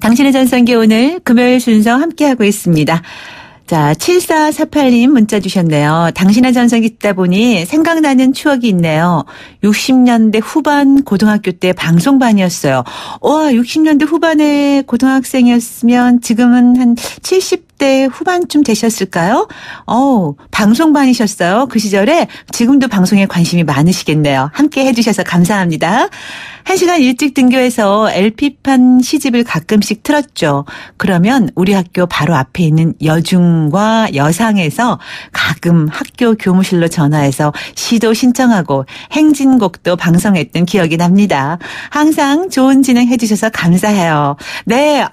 당신의 전성기 오늘 금요일 순서 함께하고 있습니다. 자, 7448님 문자 주셨네요. 당신의 전성기 듣다 보니 생각나는 추억이 있네요. 60년대 후반 고등학교 때 방송반이었어요. 와, 60년대 후반에 고등학생이었으면 지금은 한 70대 후반쯤 되셨을까요? 방송반이셨어요. 그 시절에 지금도 방송에 관심이 많으시겠네요. 함께 해주셔서 감사합니다. 1시간 일찍 등교해서 LP판 시집을 가끔씩 틀었죠. 그러면 우리 학교 바로 앞에 있는 여중과 여상에서 가끔 학교 교무실로 전화해서 시도 신청하고 행진곡도 방송했던 기억이 납니다. 항상 좋은 진행해 주셔서 감사해요. 네,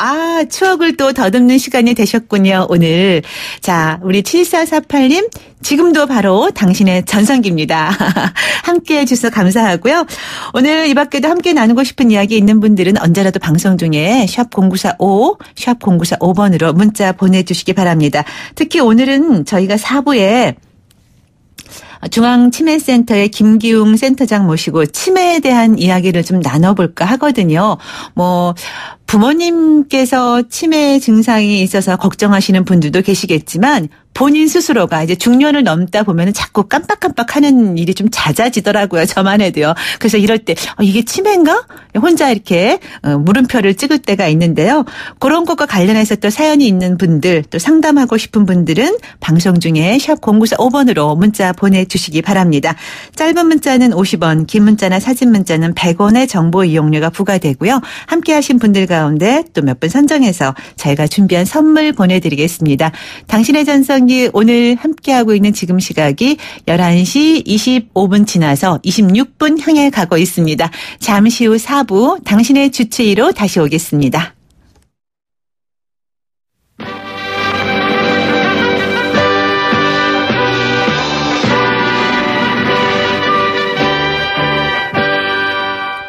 추억을 또 더듬는 시간이 되셨군요, 오늘. 자, 우리 7448님 지금도 바로 당신의 전성기입니다. 함께해 주셔서 감사하고요. 오늘 이 밖에도 함께 나누고 싶은 이야기 있는 분들은 언제라도 방송 중에 샵 0945, 샵 0945번으로 문자 보내주시기 바랍니다. 특히 오늘은 저희가 4부에 중앙치매센터의 김기웅 센터장 모시고 치매에 대한 이야기를 좀 나눠볼까 하거든요. 부모님께서 치매 증상이 있어서 걱정하시는 분들도 계시겠지만 본인 스스로가 이제 중년을 넘다 보면 자꾸 깜빡깜빡하는 일이 좀 잦아지더라고요. 저만 해도요. 그래서 이럴 때 이게 치매인가? 혼자 이렇게 물음표를 찍을 때가 있는데요. 그런 것과 관련해서 또 사연이 있는 분들, 또 상담하고 싶은 분들은 방송 중에 샵 0945번으로 문자 보내주시기 바랍니다. 짧은 문자는 50원, 긴 문자나 사진 문자는 100원의 정보 이용료가 부과되고요. 함께하신 분들 가운데 또 몇 분 선정해서 저희가 준비한 선물 보내드리겠습니다. 당신의 전성기 오늘 함께하고 있는 지금 시각이 11시 25분 지나서 26분 향해 가고 있습니다. 잠시 후 4부 당신의 주치의로 다시 오겠습니다.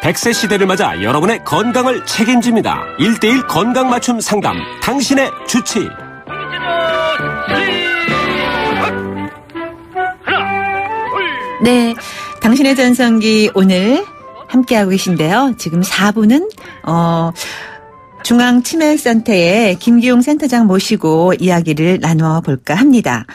백세 시대를 맞아 여러분의 건강을 책임집니다. 1:1 건강 맞춤 상담 당신의 주치의. 네, 당신의 전성기 오늘 함께하고 계신데요. 지금 4부는 중앙치매센터의 김기웅 센터장 모시고 이야기를 나누어 볼까 합니다.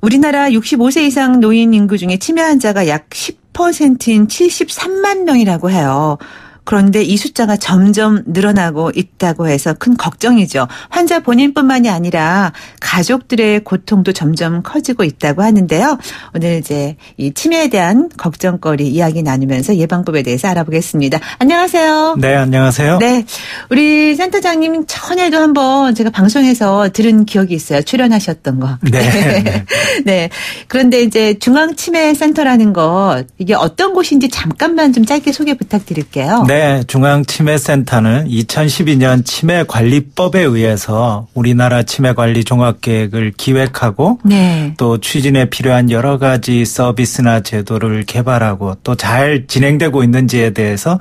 우리나라 65세 이상 노인 인구 중에 치매 환자가 약 10%인 73만 명이라고 해요. 그런데 이 숫자가 점점 늘어나고 있다고 해서 큰 걱정이죠. 환자 본인뿐만이 아니라 가족들의 고통도 점점 커지고 있다고 하는데요. 오늘 이제 이 치매에 대한 걱정거리 이야기 나누면서 예방법에 대해서 알아보겠습니다. 안녕하세요. 네, 안녕하세요. 네, 우리 센터장님 전에도 한번 제가 방송에서 들은 기억이 있어요. 출연하셨던 거. 네. 네. 그런데 이제 중앙치매센터라는 것 이게 어떤 곳인지 잠깐만 좀 짧게 소개 부탁드릴게요. 네, 중앙치매센터는 2012년 치매관리법에 의해서 우리나라 치매관리 종합계획을 기획하고 네. 또 추진에 필요한 여러 가지 서비스나 제도를 개발하고 또 잘 진행되고 있는지에 대해서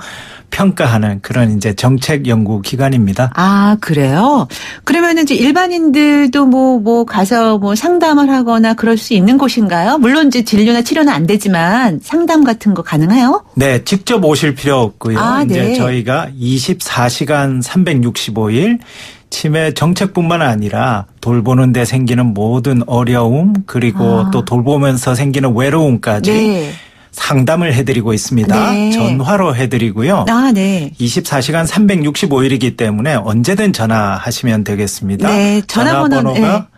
평가하는 그런 이제 정책 연구 기관입니다. 아, 그래요? 그러면은 이제 일반인들도 가서 상담을 하거나 그럴 수 있는 곳인가요? 물론 이제 진료나 치료는 안 되지만 상담 같은 거 가능해요? 네, 직접 오실 필요 없고요. 이제 네. 저희가 24시간 365일 치매 정책뿐만 아니라 돌보는 데 생기는 모든 어려움 그리고 또 돌보면서 생기는 외로움까지 네. 상담을 해드리고 있습니다. 네. 전화로 해드리고요. 네. 24시간 365일이기 때문에 언제든 전화하시면 되겠습니다. 네, 전화번호가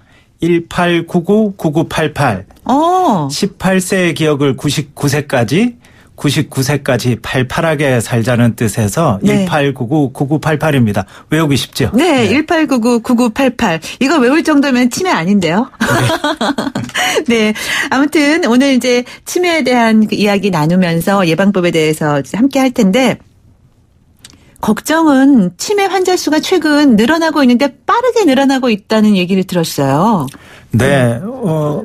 1899-9988 18세의 기억을 99세까지 팔팔하게 살자는 뜻에서 네. 1899-9988입니다. 외우기 쉽죠? 네, 1899-9988. 이거 외울 정도면 치매 아닌데요? 네. 아무튼 오늘 이제 치매에 대한 그 이야기 나누면서 예방법에 대해서 함께 할 텐데 걱정은 치매 환자 수가 최근 늘어나고 있는데 빠르게 늘어나고 있다는 얘기를 들었어요. 네,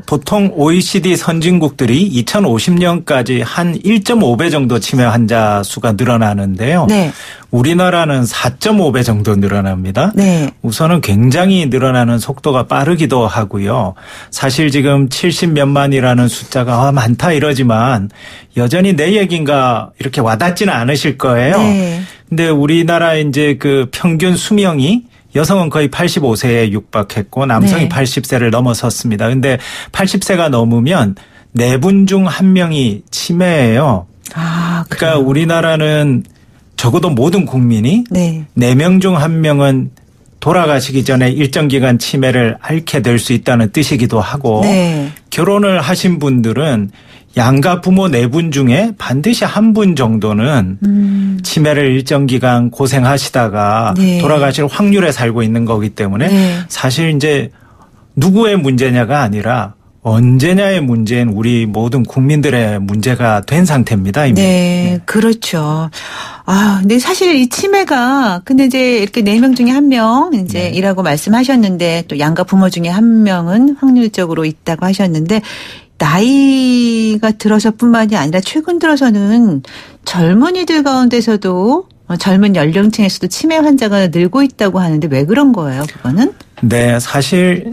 보통 OECD 선진국들이 2050년까지 한 1.5배 정도 치매 환자 수가 늘어나는데요. 네. 우리나라는 4.5배 정도 늘어납니다. 네. 우선은 굉장히 늘어나는 속도가 빠르기도 하고요. 사실 지금 70몇만이라는 숫자가 많다 이러지만 여전히 내 얘기인가 이렇게 와닿지는 않으실 거예요. 네. 근데 우리나라 이제 그 평균 수명이 여성은 거의 85세에 육박했고 남성이 네. 80세를 넘어섰습니다. 근데 80세가 넘으면 4분 중 1명이 치매예요. 아, 그러니까 우리나라는 적어도 모든 국민이 네. 4명 중 1명은 돌아가시기 전에 일정 기간 치매를 앓게 될 수 있다는 뜻이기도 하고 네. 결혼을 하신 분들은 양가 부모 4분 중에 반드시 1분 정도는 치매를 일정 기간 고생하시다가 네. 돌아가실 확률에 살고 있는 거기 때문에 네. 사실 이제 누구의 문제냐가 아니라 언제냐의 문제인 우리 모든 국민들의 문제가 된 상태입니다. 이미. 네, 그렇죠. 아, 근데 사실 이 치매가 근데 이제 이렇게 4명 중에 1명 이제 네. 이라고 말씀하셨는데 또 양가 부모 중에 1명은 확률적으로 있다고 하셨는데 나이가 들어서뿐만이 아니라 최근 들어서는 젊은이들 가운데서도 젊은 연령층에서도 치매 환자가 늘고 있다고 하는데 왜 그런 거예요, 그거는? 네, 사실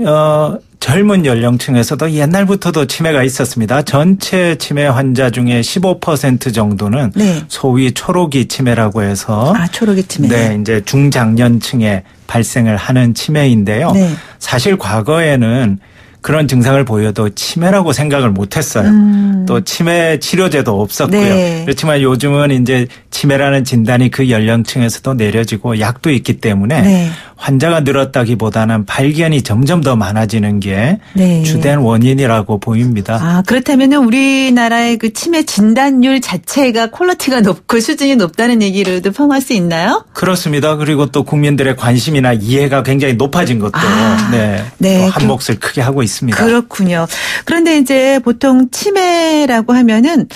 젊은 연령층에서도 옛날부터도 치매가 있었습니다. 전체 치매 환자 중에 15% 정도는 네. 소위 초록이 치매라고 해서 아, 초록이 치매. 네, 이제 중장년층에 발생을 하는 치매인데요. 네. 사실 과거에는 그런 증상을 보여도 치매라고 생각을 못 했어요. 또 치매 치료제도 없었고요. 네. 그렇지만 요즘은 이제 치매라는 진단이 그 연령층에서도 내려지고 약도 있기 때문에 네. 환자가 늘었다기보다는 발견이 점점 더 많아지는 게 네. 주된 원인이라고 보입니다. 아, 그렇다면은 우리나라의 그 치매 진단율 자체가 퀄리티가 높고 수준이 높다는 얘기로도 평할 수 있나요? 그렇습니다. 그리고 또 국민들의 관심이나 이해가 굉장히 높아진 것도 네, 네. 또 한 몫을 크게 하고 있습니다. 그렇군요. 그런데 이제 보통 치매라고 하면은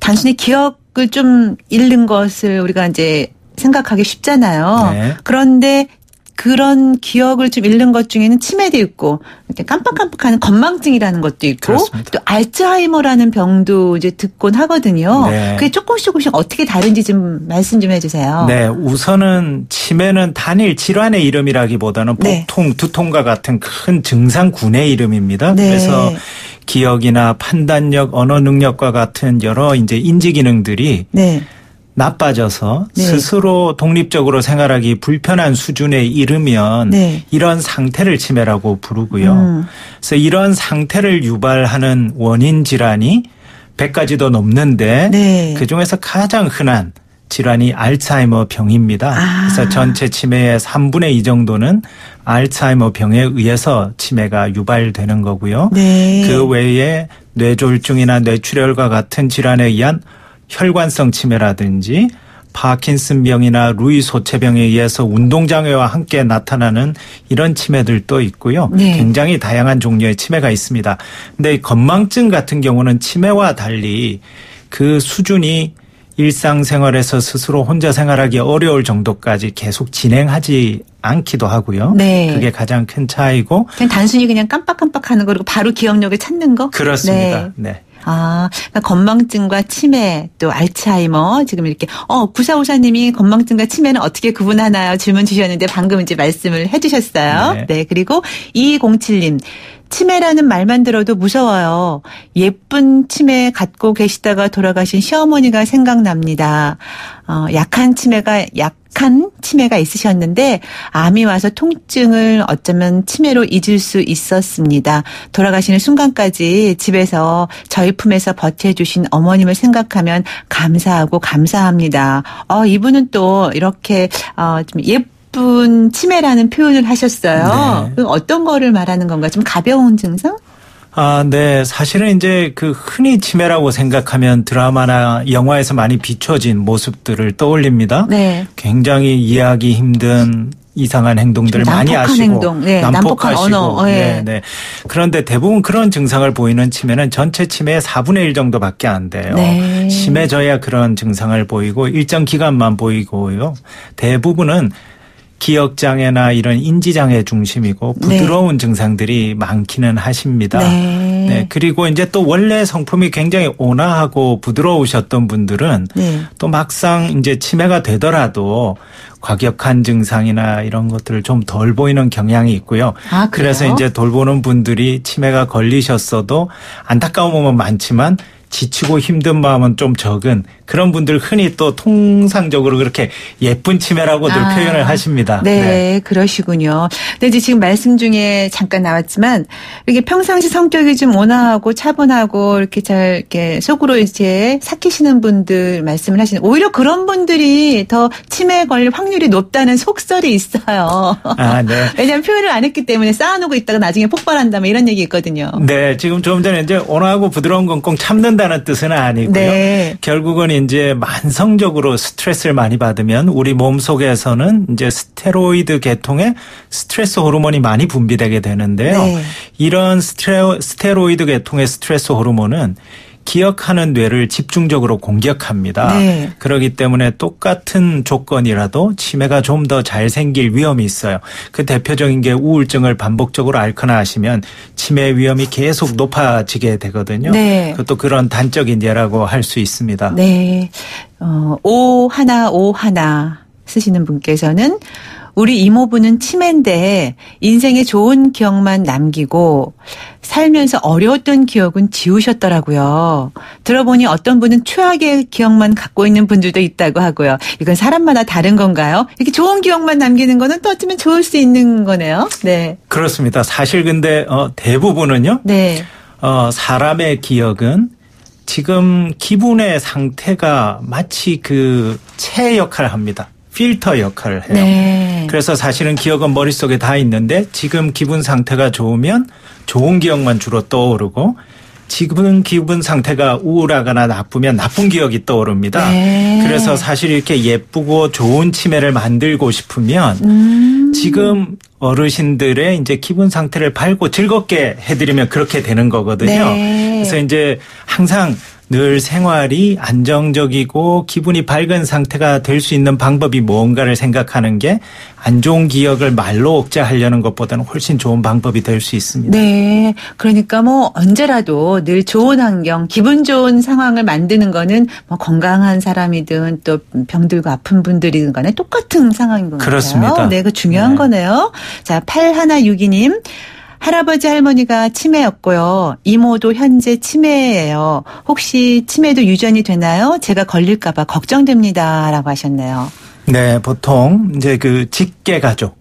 단순히 기억을 좀 잃는 것을 우리가 이제 생각하기 쉽잖아요. 네. 그런데 그런 기억을 좀 잃는 것 중에는 치매도 있고 이렇게 깜빡깜빡하는 건망증이라는 것도 있고 그렇습니다. 또 알츠하이머라는 병도 이제 듣곤 하거든요. 네. 그게 조금씩 어떻게 다른지 좀 말씀 좀 해주세요. 네, 우선은 치매는 단일 질환의 이름이라기보다는 네. 보통 두통과 같은 큰 증상군의 이름입니다. 네. 그래서 기억이나 판단력, 언어 능력과 같은 여러 이제 인지 기능들이 네. 나빠져서 네. 스스로 독립적으로 생활하기 불편한 수준에 이르면 네. 이런 상태를 치매라고 부르고요. 그래서 이런 상태를 유발하는 원인 질환이 100가지도 넘는데 네. 그중에서 가장 흔한 질환이 알츠하이머 병입니다. 아. 그래서 전체 치매의 3분의 2 정도는 알츠하이머 병에 의해서 치매가 유발되는 거고요. 네. 그 외에 뇌졸중이나 뇌출혈과 같은 질환에 의한 혈관성 치매라든지 파킨슨병이나 루이 소체병에 의해서 운동장애와 함께 나타나는 이런 치매들도 있고요. 네. 굉장히 다양한 종류의 치매가 있습니다. 근데 건망증 같은 경우는 치매와 달리 그 수준이 일상생활에서 스스로 혼자 생활하기 어려울 정도까지 계속 진행하지 않기도 하고요. 네. 그게 가장 큰 차이고. 그냥 단순히 그냥 깜빡깜빡하는 거 그리고 바로 기억력을 찾는 거? 그렇습니다. 네. 아, 그러니까 건망증과 치매, 또 알츠하이머, 지금 이렇게, 9454님이 건망증과 치매는 어떻게 구분하나요? 질문 주셨는데 방금 이제 말씀을 해 주셨어요. 네. 네. 그리고 2207님. 치매라는 말만 들어도 무서워요. 예쁜 치매 갖고 계시다가 돌아가신 시어머니가 생각납니다. 약한 치매가 있으셨는데 암이 와서 통증을 어쩌면 치매로 잊을 수 있었습니다. 돌아가시는 순간까지 집에서 저희 품에서 버텨주신 어머님을 생각하면 감사하고 감사합니다. 이분은 또 이렇게 좀 예쁜 치매라는 표현을 하셨어요. 네. 어떤 거를 말하는 건가? 좀 가벼운 증상? 네. 사실은 이제 그 흔히 치매라고 생각하면 드라마나 영화에서 많이 비춰진 모습들을 떠올립니다. 네. 굉장히 이해하기 힘든 이상한 행동들을 많이 난폭한 하시고 행동, 네, 난폭한 언어, 네. 네. 그런데 대부분 그런 증상을 보이는 치매는 전체 치매의 4분의 1 정도밖에 안 돼요. 네. 심해져야 그런 증상을 보이고 일정 기간만 보이고요. 대부분은 기억장애나 이런 인지장애 중심이고 부드러운 증상들이 많기는 하십니다. 네. 네. 그리고 이제 또 원래 성품이 굉장히 온화하고 부드러우셨던 분들은 네. 또 막상 이제 치매가 되더라도 과격한 증상이나 이런 것들을 좀 덜 보이는 경향이 있고요. 아, 그래요? 그래서 이제 돌보는 분들이 치매가 걸리셨어도 안타까운 몸은 많지만 지치고 힘든 마음은 좀 적은 그런 분들 흔히 또 통상적으로 그렇게 예쁜 치매라고들 표현을 하십니다. 네, 그러시군요. 근데 이제 지금 말씀 중에 잠깐 나왔지만 이렇게 평상시 성격이 좀 온화하고 차분하고 이렇게 잘 이렇게 속으로 이제 삭히시는 분들 말씀을 하시는 오히려 그런 분들이 더 치매에 걸릴 확률이 높다는 속설이 있어요. 네. 왜냐하면 표현을 안 했기 때문에 쌓아놓고 있다가 나중에 폭발한다 뭐 이런 얘기 있거든요. 네, 지금 조금 전에 이제 온화하고 부드러운 건 꼭 참는다는 뜻은 아니고요. 네. 결국은 이제 만성적으로 스트레스를 많이 받으면 우리 몸 속에서는 이제 스테로이드 계통의 스트레스 호르몬이 많이 분비되게 되는데요. 네. 이런 스테로이드 계통의 스트레스 호르몬은 기억하는 뇌를 집중적으로 공격합니다. 네. 그렇기 때문에 똑같은 조건이라도 치매가 좀 더 잘 생길 위험이 있어요. 그 대표적인 게 우울증을 반복적으로 앓거나 하시면 치매 위험이 계속 높아지게 되거든요. 네. 그것도 그런 단적인 예라고 할 수 있습니다. 네. 5151 쓰시는 분께서는 우리 이모부는 치매인데 인생에 좋은 기억만 남기고 살면서 어려웠던 기억은 지우셨더라고요. 들어보니 어떤 분은 최악의 기억만 갖고 있는 분들도 있다고 하고요. 이건 사람마다 다른 건가요? 이렇게 좋은 기억만 남기는 거는 또 어쩌면 좋을 수 있는 거네요. 네. 그렇습니다. 사실 근데 대부분은요. 네. 사람의 기억은 지금 기분의 상태가 마치 그 체 역할을 합니다. 필터 역할을 해요. 네. 그래서 사실은 기억은 머릿속에 다 있는데 지금 기분 상태가 좋으면 좋은 기억만 주로 떠오르고 지금 기분 상태가 우울하거나 나쁘면 나쁜 기억이 떠오릅니다. 네. 그래서 사실 이렇게 예쁘고 좋은 치매를 만들고 싶으면 지금 어르신들의 이제 기분 상태를 밝고 즐겁게 해드리면 그렇게 되는 거거든요. 네. 그래서 이제 항상 늘 생활이 안정적이고 기분이 밝은 상태가 될 수 있는 방법이 무언가를 생각하는 게 안 좋은 기억을 말로 억제하려는 것보다는 훨씬 좋은 방법이 될 수 있습니다. 네. 그러니까 뭐 언제라도 늘 좋은 환경, 기분 좋은 상황을 만드는 거는 뭐 건강한 사람이든 또 병들고 아픈 분들이든 간에 똑같은 상황인 것 그렇습니다. 같아요. 네. 그 중요한 거네요. 자, 8162님. 할아버지 할머니가 치매였고요. 이모도 현재 치매예요. 혹시 치매도 유전이 되나요? 제가 걸릴까 봐 걱정됩니다. 라고 하셨네요. 네, 보통 이제 그 직계 가족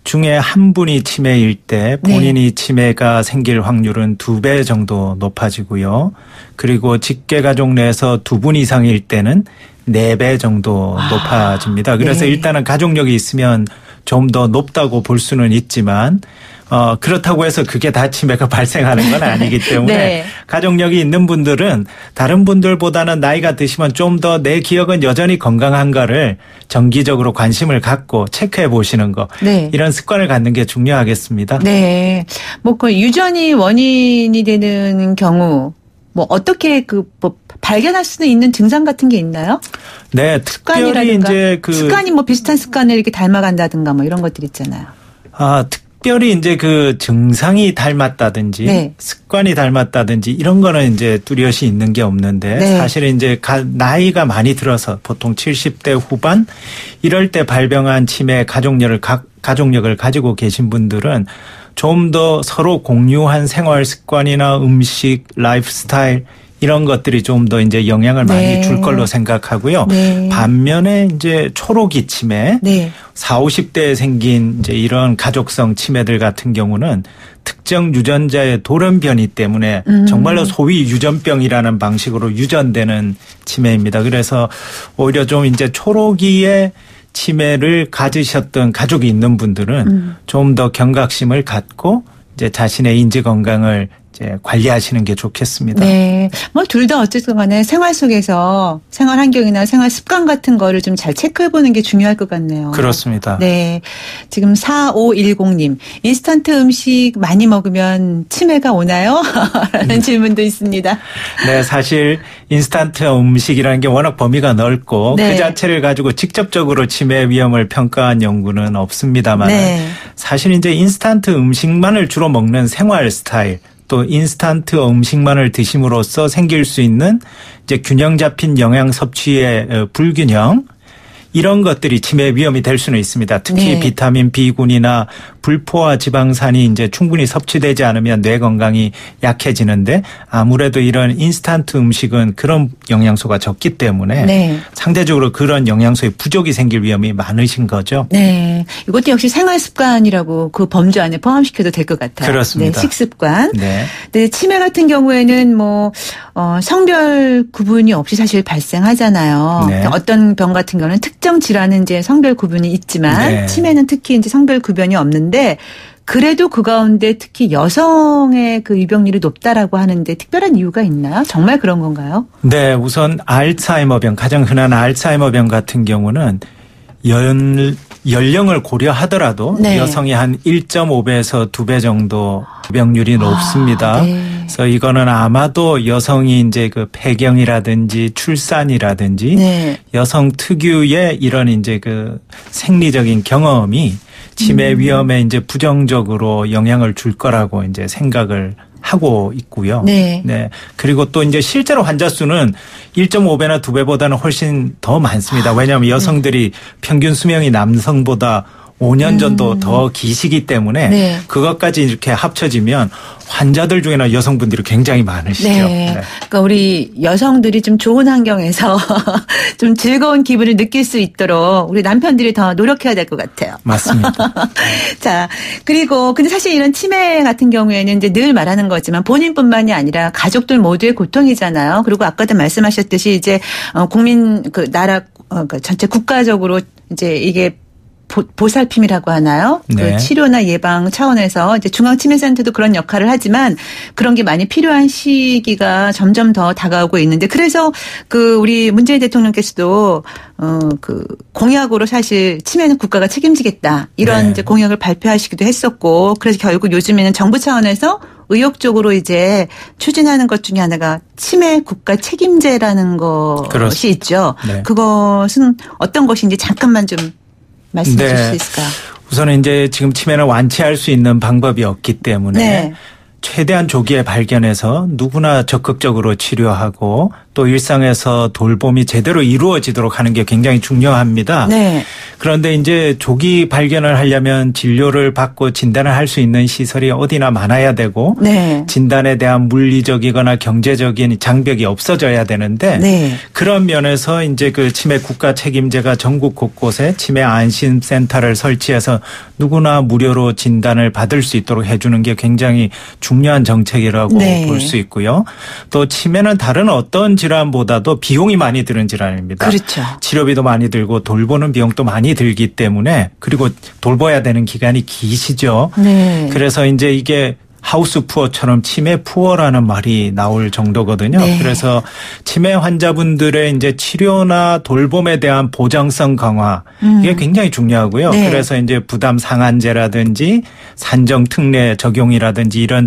중에 한 분이 치매일 때 본인이 치매가 생길 확률은 2배 정도 높아지고요. 그리고 직계 가족 내에서 2분 이상일 때는 4배 정도 높아집니다. 그래서 네. 일단은 가족력이 있으면 좀 더 높다고 볼 수는 있지만 그렇다고 해서 그게 다 치매가 발생하는 건 아니기 때문에 네. 가족력이 있는 분들은 다른 분들보다는 나이가 드시면 좀 더 내 기억은 여전히 건강한가를 정기적으로 관심을 갖고 체크해 보시는 거. 네. 이런 습관을 갖는 게 중요하겠습니다. 네. 뭐 그 유전이 원인이 되는 경우 뭐 어떻게 뭐 발견할 수 있는 증상 같은 게 있나요? 네, 특별히 습관이라든가. 이제 습관이 뭐 비슷한 습관을 이렇게 닮아간다든가 뭐 이런 것들 있잖아요. 특별히 이제 그 증상이 닮았다든지 네. 습관이 닮았다든지 이런 거는 이제 뚜렷이 있는 게 없는데 네. 사실은 이제 나이가 많이 들어서 보통 70대 후반 이럴 때 발병한 치매 가족력을 가지고 계신 분들은 좀 더 서로 공유한 생활 습관이나 음식, 라이프 스타일 이런 것들이 좀 더 이제 영향을 많이 네. 줄 걸로 생각하고요. 네. 반면에 이제 초록이 치매, 네. 40, 50대에 생긴 이제 이런 가족성 치매들 같은 경우는 특정 유전자의 돌연변이 때문에 정말로 소위 유전병이라는 방식으로 유전되는 치매입니다. 그래서 오히려 좀 이제 초록이의 치매를 가지셨던 가족이 있는 분들은 좀 더 경각심을 갖고 이제 자신의 인지 건강을 이제 관리하시는 게 좋겠습니다. 네. 뭐 둘 다 어쨌든 간에 생활 속에서 생활 환경이나 생활 습관 같은 거를 좀 잘 체크해 보는 게 중요할 것 같네요. 그렇습니다. 네. 지금 4510님. 인스턴트 음식 많이 먹으면 치매가 오나요? 라는 질문도 있습니다. 네, 사실 인스턴트 음식이라는 게 워낙 범위가 넓고 네. 그 자체를 가지고 직접적으로 치매 위험을 평가한 연구는 없습니다만 네. 사실 이제 인스턴트 음식만을 주로 먹는 생활 스타일 또 인스턴트 음식만을 드심으로써 생길 수 있는 이제 균형 잡힌 영양 섭취의 불균형 이런 것들이 치매 위험이 될 수는 있습니다. 특히 네. 비타민 B군이나 불포화 지방산이 이제 충분히 섭취되지 않으면 뇌 건강이 약해지는데 아무래도 이런 인스턴트 음식은 그런 영양소가 적기 때문에 네. 상대적으로 그런 영양소의 부족이 생길 위험이 많으신 거죠. 네. 이것도 역시 생활 습관이라고 그 범주 안에 포함시켜도 될 것 같아요. 그렇습니다. 네, 식습관. 네. 네, 치매 같은 경우에는 뭐 성별 구분이 없이 사실 발생하잖아요. 네. 그러니까 어떤 병 같은 경우는 특정 질환은 이제 성별 구분이 있지만 네. 치매는 특히 이제 성별 구분이 없는데 그래도 그 가운데 특히 여성의 그 유병률이 높다라고 하는데 특별한 이유가 있나요? 정말 그런 건가요? 네, 우선 알츠하이머병, 가장 흔한 알츠하이머병 같은 경우는 연령을 고려하더라도 네. 여성이 한 1.5배에서 2배 정도 유병률이 높습니다. 네. 그래서 이거는 아마도 여성이 이제 그 폐경이라든지 출산이라든지 네. 여성 특유의 이런 이제 그 생리적인 경험이 치매 위험에 이제 부정적으로 영향을 줄 거라고 이제 생각을 하고 있고요. 네. 네. 그리고 또 이제 실제로 환자 수는 1.5배나 2배보다는 훨씬 더 많습니다. 왜냐하면 여성들이 평균 수명이 남성보다 5년 전도 더 기시기 때문에 네. 그것까지 이렇게 합쳐지면 환자들 중에는 여성분들이 굉장히 많으시죠. 네. 네. 그러니까 우리 여성들이 좀 좋은 환경에서 좀 즐거운 기분을 느낄 수 있도록 우리 남편들이 더 노력해야 될 것 같아요. 맞습니다. 자, 그리고 근데 사실 이런 치매 같은 경우에는 이제 늘 말하는 거지만 본인뿐만이 아니라 가족들 모두의 고통이잖아요. 그리고 아까도 말씀하셨듯이 이제 국민 그 나라 그 전체 국가적으로 이제 이게 보살핌이라고 하나요? 네. 그 치료나 예방 차원에서 이제 중앙치매센터도 그런 역할을 하지만 그런 게 많이 필요한 시기가 점점 더 다가오고 있는데 그래서 그 우리 문재인 대통령께서도 그 공약으로 사실 치매는 국가가 책임지겠다 이런 네. 이제 공약을 발표하시기도 했었고 그래서 결국 요즘에는 정부 차원에서 의욕적으로 이제 추진하는 것 중에 하나가 치매 국가 책임제라는 것이 그렇습니다. 있죠. 네. 그것은 어떤 것인지 잠깐만 좀 말씀해 주실 수 있을까요? 우선은 이제 지금 치매를 완치할 수 있는 방법이 없기 때문에 네. 최대한 조기에 발견해서 누구나 적극적으로 치료하고 또 일상에서 돌봄이 제대로 이루어지도록 하는 게 굉장히 중요합니다. 네. 그런데 이제 조기 발견을 하려면 진료를 받고 진단을 할 수 있는 시설이 어디나 많아야 되고 네. 진단에 대한 물리적이거나 경제적인 장벽이 없어져야 되는데 네. 그런 면에서 이제 그 치매 국가 책임제가 전국 곳곳에 치매 안심센터를 설치해서 누구나 무료로 진단을 받을 수 있도록 해주는 게 굉장히 중요한 정책이라고 네. 볼 수 있고요. 또 치매는 다른 어떤 질환보다도 비용이 많이 드는 질환입니다. 그렇죠. 치료비도 많이 들고 돌보는 비용도 많이 들기 때문에 그리고 돌봐야 되는 기간이 기시죠. 네. 그래서 이제 이게 하우스 푸어처럼 치매 푸어라는 말이 나올 정도거든요. 네. 그래서 치매 환자분들의 이제 치료나 돌봄에 대한 보장성 강화 이게 굉장히 중요하고요. 네. 그래서 이제 부담 상한제라든지 산정 특례 적용이라든지 이런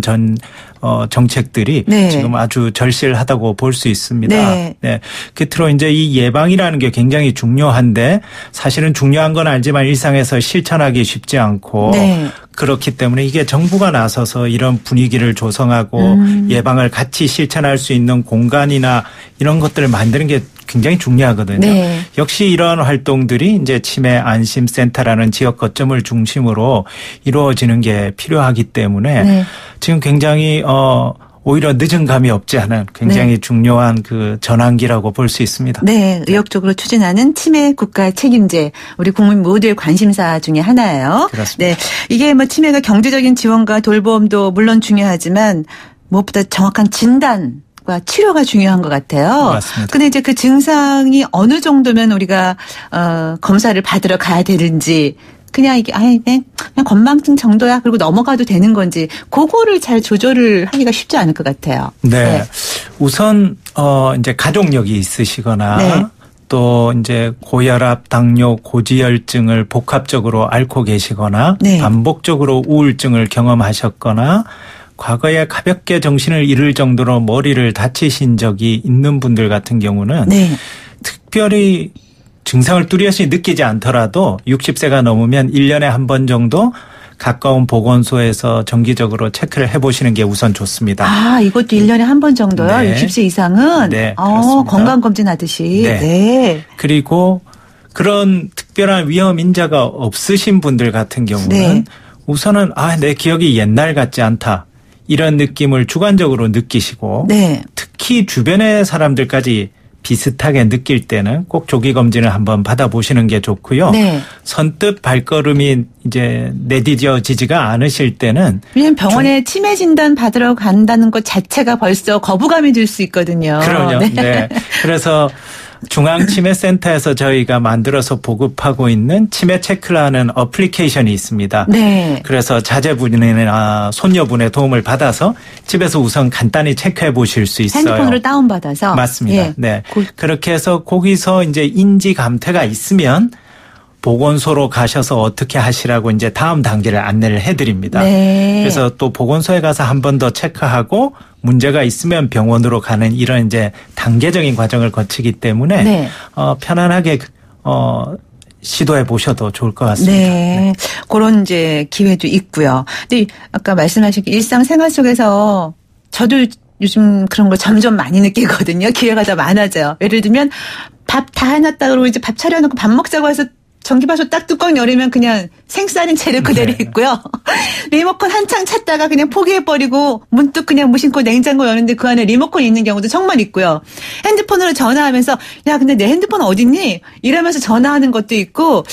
정책들이 네. 지금 아주 절실하다고 볼 수 있습니다. 네. 네. 끝으로 이제 이 예방이라는 게 굉장히 중요한데 사실은 중요한 건 알지만 일상에서 실천하기 쉽지 않고 네. 그렇기 때문에 이게 정부가 나서서 이런 분위기를 조성하고 예방을 같이 실천할 수 있는 공간이나 이런 것들을 만드는 게 굉장히 중요하거든요. 네. 역시 이러한 활동들이 이제 치매 안심센터라는 지역 거점을 중심으로 이루어지는 게 필요하기 때문에 네. 지금 굉장히 오히려 늦은 감이 없지 않은 굉장히 네. 중요한 그 전환기라고 볼 수 있습니다. 네, 의욕적으로 추진하는 치매 국가 책임제 우리 국민 모두의 관심사 중에 하나예요. 그렇습니다. 네, 이게 뭐 치매가 경제적인 지원과 돌봄도 물론 중요하지만 무엇보다 정확한 진단과 치료가 중요한 것 같아요. 맞습니다. 근데 이제 그 증상이 어느 정도면 우리가 검사를 받으러 가야 되는지. 그냥 이게 그냥 건망증 정도야 그리고 넘어가도 되는 건지 그거를 잘 조절을 하기가 쉽지 않을 것 같아요. 네. 우선 이제 가족력이 있으시거나 네. 또 이제 고혈압, 당뇨, 고지혈증을 복합적으로 앓고 계시거나 네. 반복적으로 우울증을 경험하셨거나 과거에 가볍게 정신을 잃을 정도로 머리를 다치신 적이 있는 분들 같은 경우는 네. 특별히 증상을 뚜렷이 느끼지 않더라도 60세가 넘으면 1년에 한 번 정도 가까운 보건소에서 정기적으로 체크를 해보시는 게 우선 좋습니다. 아, 이것도 1년에 한 번 정도요? 네. 60세 이상은? 네, 그렇습니다. 건강검진 하듯이. 네. 네. 그리고 그런 특별한 위험 인자가 없으신 분들 같은 경우는 네. 우선은 내 기억이 옛날 같지 않다. 이런 느낌을 주관적으로 느끼시고 네. 특히 주변의 사람들까지 비슷하게 느낄 때는 꼭 조기 검진을 한번 받아보시는 게 좋고요. 네. 선뜻 발걸음이 이제 내디뎌지지가 않으실 때는 왜냐면 병원에 치매 진단 받으러 간다는 것 자체가 벌써 거부감이 들 수 있거든요. 그럼요. 네. 그래서 중앙치매센터에서 저희가 만들어서 보급하고 있는 치매 체크라는 어플리케이션이 있습니다. 네. 그래서 자제분이나 손녀분의 도움을 받아서 집에서 우선 간단히 체크해 보실 수 있어요. 핸드폰으로 다운받아서. 맞습니다. 예. 네. 그렇게 해서 거기서 이제 인지 감퇴가 있으면 보건소로 가셔서 어떻게 하시라고 이제 다음 단계를 안내를 해드립니다. 네. 그래서 또 보건소에 가서 한 번 더 체크하고 문제가 있으면 병원으로 가는 이런 이제 단계적인 과정을 거치기 때문에 네. 편안하게 시도해 보셔도 좋을 것 같습니다. 네. 그런 이제 기회도 있고요. 근데 아까 말씀하신 일상생활 속에서 저도 요즘 그런 걸 점점 많이 느끼거든요. 기회가 더 많아져요. 예를 들면 밥 다 해놨다 그러고 이제 밥 차려놓고 밥 먹자고 해서 전기밥솥 딱 뚜껑 열으면 그냥 생쌀인 채로 그대로 있고요. 리모컨 한창 찾다가 그냥 포기해버리고 문득 그냥 무심코 냉장고 여는데 그 안에 리모컨이 있는 경우도 정말 있고요. 핸드폰으로 전화하면서 야 근데 내 핸드폰 어딨니? 이러면서 전화하는 것도 있고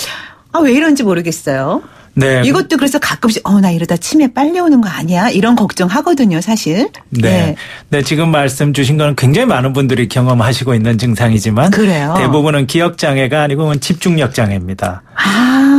왜 이런지 모르겠어요. 네. 이것도 그래서 가끔씩 나 이러다 치매 빨리 오는 거 아니야? 이런 걱정하거든요, 사실. 네. 네, 지금 말씀 주신 건 굉장히 많은 분들이 경험하시고 있는 증상이지만 그래요. 대부분은 기억 장애가 아니고 집중력 장애입니다.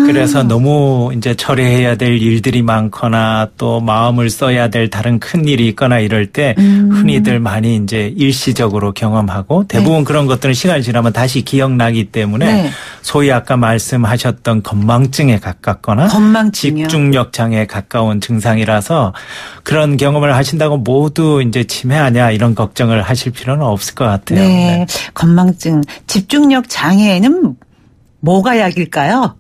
그래서 너무 이제 처리해야 될 일들이 많거나 또 마음을 써야 될 다른 큰 일이 있거나 이럴 때 흔히들 많이 이제 일시적으로 경험하고 대부분 그런 것들은 시간이 지나면 다시 기억나기 때문에 소위 아까 말씀하셨던 건망증에 가깝거나 건망증이요? 집중력 장애에 가까운 증상이라서 그런 경험을 하신다고 모두 이제 치매 아니야 이런 걱정을 하실 필요는 없을 것 같아요. 네. 건망증, 집중력 장애에는 뭐가 약일까요?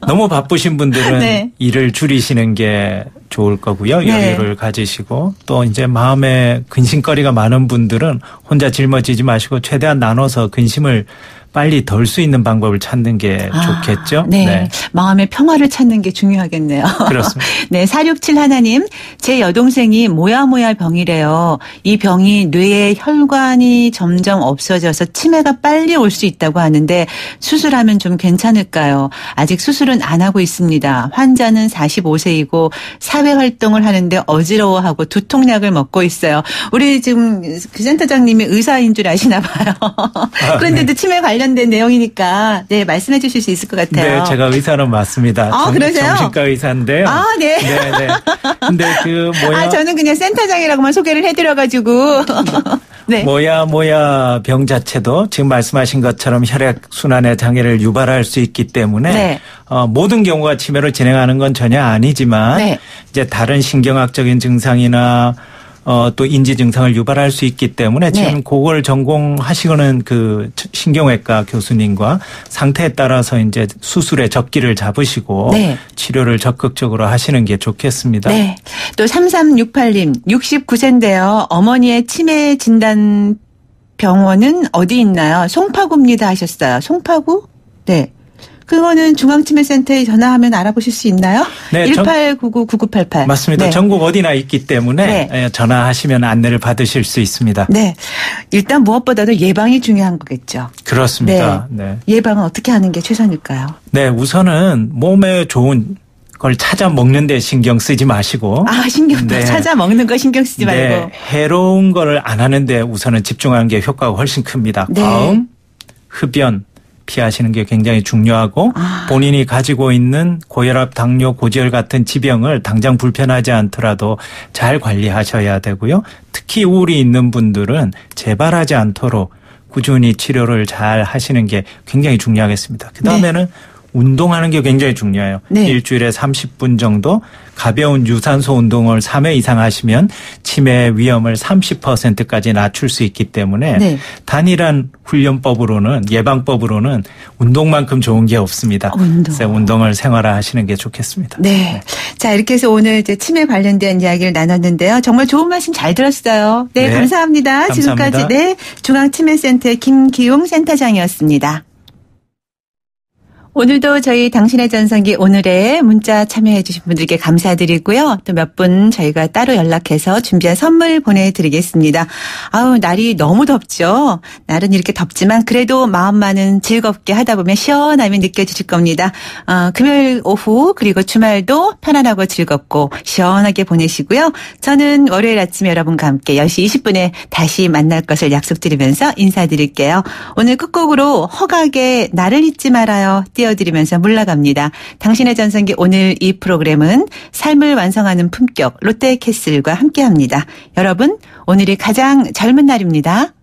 너무 바쁘신 분들은 네. 일을 줄이시는 게 좋을 거고요. 네. 여유를 가지시고 또 이제 마음에 근심거리가 많은 분들은 혼자 짊어지지 마시고 최대한 나눠서 근심을 빨리 덜 수 있는 방법을 찾는 게 좋겠죠. 네. 네. 마음의 평화를 찾는 게 중요하겠네요. 그렇습니다. 네. 467 하나님, 제 여동생이 모야모야 병이래요. 이 병이 뇌의 혈관이 점점 없어져서 치매가 빨리 올 수 있다고 하는데 수술하면 좀 괜찮을까요? 아직 수술은 안 하고 있습니다. 환자는 45세이고 사회활동을 하는데 어지러워하고 두통약을 먹고 있어요. 우리 지금 그 센터장님이 의사인 줄 아시나 봐요. 그런데도 치매 관련된 내용이니까 말씀해 주실 수 있을 것 같아요. 네, 제가 의사는 맞습니다. 그러세요? 정신과 의사인데요. 네. 네. 근데 저는 그냥 센터장이라고만 소개를 해드려가지고. 네. 모야 병 자체도 지금 말씀하신 것처럼 혈액순환의 장애를 유발할 수 있기 때문에 모든 경우가 치매로 진행하는 건 전혀 아니지만 이제 다른 신경학적인 증상이나 또 인지 증상을 유발할 수 있기 때문에 지금 그걸 전공하시고는 그 신경외과 교수님과 상태에 따라서 이제 수술의 적기를 잡으시고 치료를 적극적으로 하시는 게 좋겠습니다. 네. 또 3368님 69세인데요. 어머니의 치매 진단 병원은 어디 있나요? 송파구입니다 하셨어요. 송파구? 네. 그거는 중앙치매센터에 전화하면 알아보실 수 있나요? 네. 1899-9988. 맞습니다. 전국 어디나 있기 때문에 전화하시면 안내를 받으실 수 있습니다. 네. 일단 무엇보다도 예방이 중요한 거겠죠. 그렇습니다. 네. 예방은 어떻게 하는 게 최선일까요? 네. 우선은 몸에 좋은 걸 찾아 먹는 데 신경 쓰지 마시고. 신경 찾아 먹는 거 신경 쓰지 말고. 해로운 거를 안 하는데 우선은 집중하는 게 효과가 훨씬 큽니다. 과음, 흡연, 피하시는 게 굉장히 중요하고 본인이 가지고 있는 고혈압, 당뇨, 고지혈 같은 지병을 당장 불편하지 않더라도 잘 관리하셔야 되고요. 특히 우울이 있는 분들은 재발하지 않도록 꾸준히 치료를 잘 하시는 게 굉장히 중요하겠습니다. 그다음에는 운동하는 게 굉장히 중요해요. 일주일에 30분 정도 가벼운 유산소 운동을 3회 이상 하시면 치매 위험을 30%까지 낮출 수 있기 때문에 단일한 훈련법으로는 예방법으로는 운동만큼 좋은 게 없습니다. 그래서 운동을 생활화하시는 게 좋겠습니다. 네. 자, 이렇게 해서 오늘 이제 치매 관련된 이야기를 나눴는데요. 정말 좋은 말씀 잘 들었어요. 네, 감사합니다. 지금까지 중앙치매센터의 김기용 센터장이었습니다. 오늘도 저희 당신의 전성기 오늘의 문자 참여해 주신 분들께 감사드리고요. 또 몇 분 저희가 따로 연락해서 준비한 선물 보내드리겠습니다. 아우, 날이 너무 덥죠. 날은 이렇게 덥지만 그래도 마음만은 즐겁게 하다 보면 시원함이 느껴지실 겁니다. 금요일 오후 그리고 주말도 편안하고 즐겁고 시원하게 보내시고요. 저는 월요일 아침 여러분과 함께 10시 20분에 다시 만날 것을 약속드리면서 인사드릴게요. 오늘 끝곡으로 허각의 나를 잊지 말아요 띄워드리면서 물러갑니다. 당신의 전성기 오늘 이 프로그램은 삶을 완성하는 품격 롯데캐슬과 함께합니다. 여러분 오늘이 가장 젊은 날입니다.